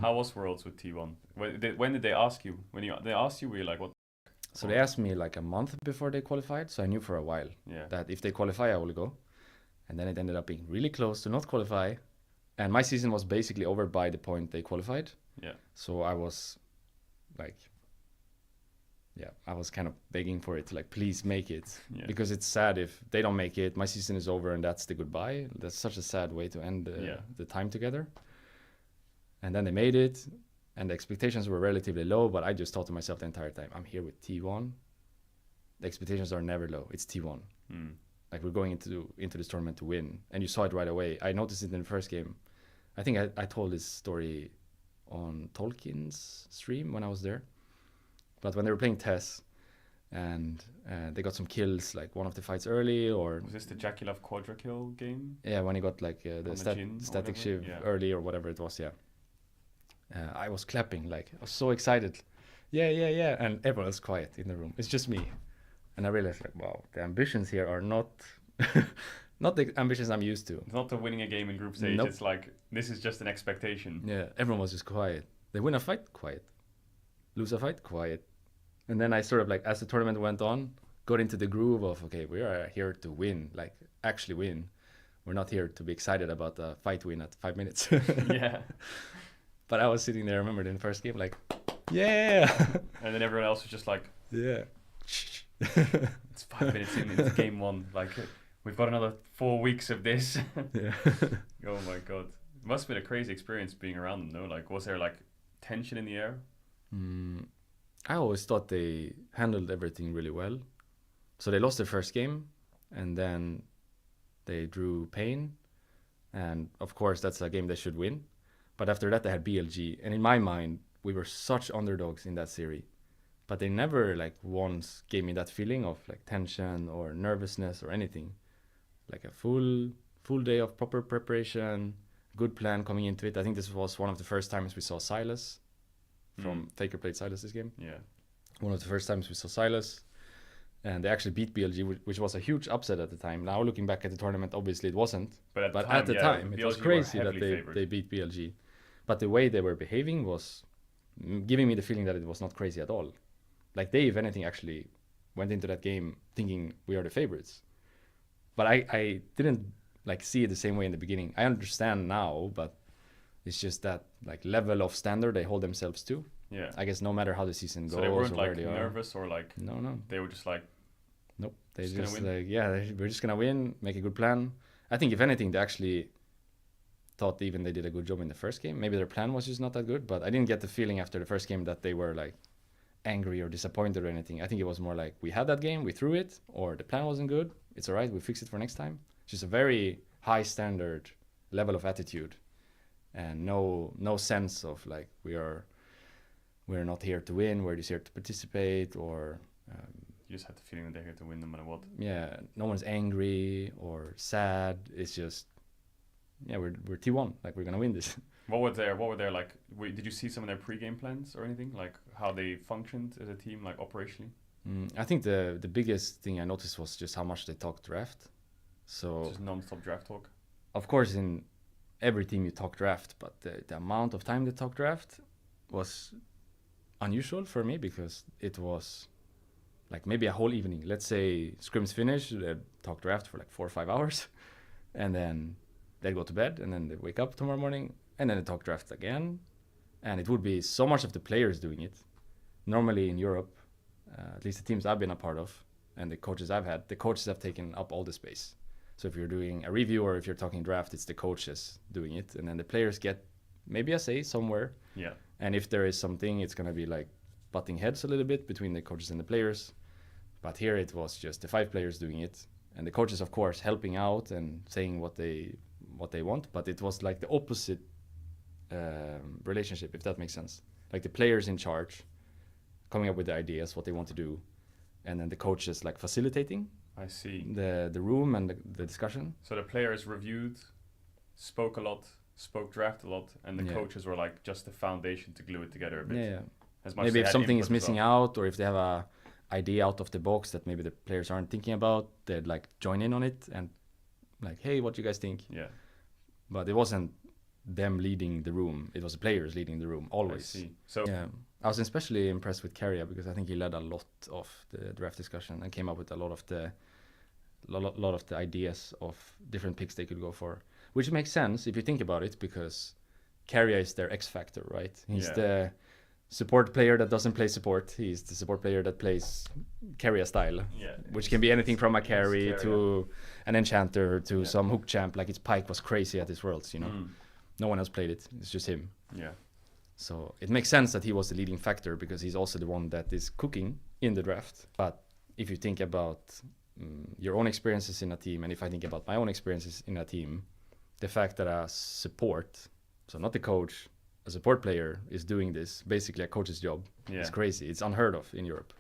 How was Worlds with T1? When did they ask you? They asked you, were you like, what? So they asked me like a month before they qualified, so I knew for a while that if they qualify, I will go. And then it ended up being really close to not qualify. And my season was basically over by the point they qualified. Yeah. So I was like, I was kind of begging for it to like, please make it. Yeah. Because it's sad if they don't make it, my season is over and that's the goodbye. That's such a sad way to end the time together. And then they made it and the expectations were relatively low, but I just thought to myself the entire time, I'm here with T1. The expectations are never low. It's T1. Like we're going into this tournament to win. And you saw it right away. I noticed it in the first game. I think I told this story on Tolkien's stream when I was there. But when they were playing Tess and they got some kills, like one of the fights early, or... Was this the Jaculov quadra kill game? Yeah, when he got like the static shiv early or whatever it was, I was clapping, like, I was so excited. Yeah. And everyone was quiet in the room. It's just me. And I realized, like, wow, the ambitions here are not not the ambitions I'm used to. It's not the winning a game in group stage. Nope. It's like, this is just an expectation. Yeah, everyone was just quiet. They win a fight, quiet. Lose a fight, quiet. And then I sort of like, as the tournament went on, got into the groove of, okay, we are here to win, like actually win. We're not here to be excited about a fight win at 5 minutes. Yeah. But I was sitting there, I remember in the first game, like, yeah. And then everyone else was just like, yeah. It's 5 minutes into game one. Like, we've got another 4 weeks of this. Yeah. Oh my God. It must have been a crazy experience being around them, no? Like, was there like tension in the air? I always thought they handled everything really well. So they lost their first game and then they drew Pain. And of course, that's a game they should win. But after that, they had BLG. And in my mind, we were such underdogs in that series. But they never like once gave me that feeling of like tension or nervousness or anything. Like a full day of proper preparation, good plan coming into it. I think this was one of the first times we saw Silas. From Faker played Silas this game. Yeah. One of the first times we saw Silas. And they actually beat BLG, which was a huge upset at the time. Now looking back at the tournament, obviously it wasn't. But at the time it was crazy that they beat BLG. But the way they were behaving was giving me the feeling that it was not crazy at all. Like they, if anything, actually went into that game thinking we are the favorites. But I didn't like see it the same way in the beginning. I understand now, but it's just that like level of standard they hold themselves to. Yeah. I guess no matter how the season goes. So they weren't or like where they nervous or like. No. They were just like. Nope. They just like we're just gonna win, make a good plan. I think if anything, they actually thought even they did a good job in the first game. Maybe their plan was just not that good, but I didn't get the feeling after the first game that they were like angry or disappointed or anything. I think it was more like we had that game, we threw it, or the plan wasn't good. It's all right, we fix it for next time. It's just a very high standard level of attitude, and no sense of like we're not here to win, we're just here to participate, or you just had the feeling that they're here to win no matter what. Yeah, no one's angry or sad. It's just we're T1, like we're gonna win this. What were their like? Did you see some of their pre-game plans or anything, like how they functioned as a team, like operationally? I think the biggest thing I noticed was just how much they talk draft. So just non-stop draft talk. Of course, in every team you talk draft, but the amount of time they talk draft was unusual for me because it was like maybe a whole evening. Let's say scrims finish, they talk draft for like 4 or 5 hours, and then they'd go to bed, and then they wake up tomorrow morning, and then they talk draft again. And it would be so much of the players doing it. Normally in Europe, at least the teams I've been a part of, and the coaches I've had, the coaches have taken up all the space. So if you're doing a review or if you're talking draft, it's the coaches doing it, and then the players get maybe a say somewhere. Yeah. And if there is something, it's gonna be like butting heads a little bit between the coaches and the players. But here it was just the 5 players doing it, and the coaches, of course, helping out and saying what they want. But it was like the opposite relationship, if that makes sense. Like the players in charge, coming up with the ideas, what they want to do, and then the coaches like facilitating. I see. The room and the discussion. So the players reviewed, spoke a lot, spoke draft a lot, and the coaches were like just the foundation to glue it together a bit. Yeah. As much maybe as if something is missing out, or if they have a idea out of the box that maybe the players aren't thinking about, they'd like join in on it and like, hey, what do you guys think? Yeah. But it wasn't them leading the room. It was the players leading the room always. I see. So yeah, I was especially impressed with Carrier because I think he led a lot of the draft discussion and came up with a lot of the ideas of different picks they could go for, which makes sense if you think about it, because Carrier is their X factor, right? He's the support player that doesn't play support. He's the support player that plays Carrier style, which can be anything from a carry to an enchanter to some hook champ. Like his Pike was crazy at his Worlds, you know. No one else played it. It's just him. Yeah. So it makes sense that he was the leading factor because he's also the one that is cooking in the draft. But if you think about your own experiences in a team, and if I think about my own experiences in a team, the fact that a support, so not the coach, a support player is doing this, basically a coach's job, it's crazy. It's unheard of in Europe.